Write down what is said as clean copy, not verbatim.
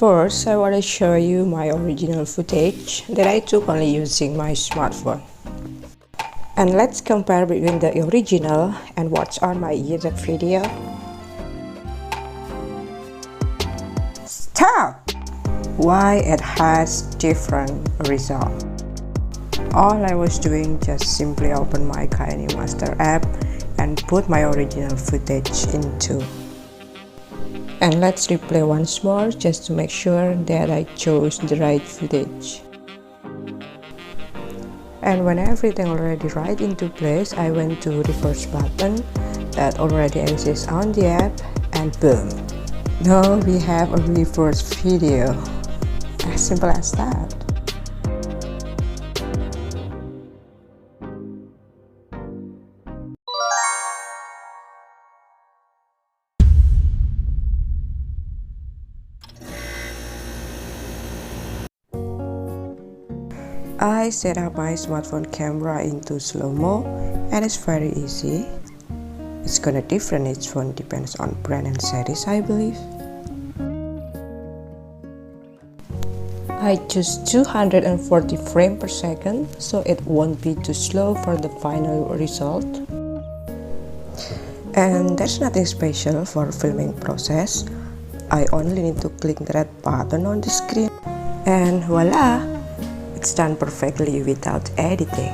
First, I want to show you my original footage that I took only using my smartphone. And let's compare between the original and what's on my YouTube video. Stop! Why it has different result? All I was doing just simply open my KineMaster app and put my original footage into. And let's replay once more just to make sure that I chose the right footage. And when everything already right into place, I went to reverse button that already exists on the app, and boom! Now we have a reverse video. As simple as that. I set up my smartphone camera into slow-mo, and it's very easy. It's gonna different each phone depends on brand and series, I believe. I choose 240 frames per second, so it won't be too slow for the final result. And there's nothing special for filming process. I only need to click the red button on the screen, and voila! It's done perfectly without editing.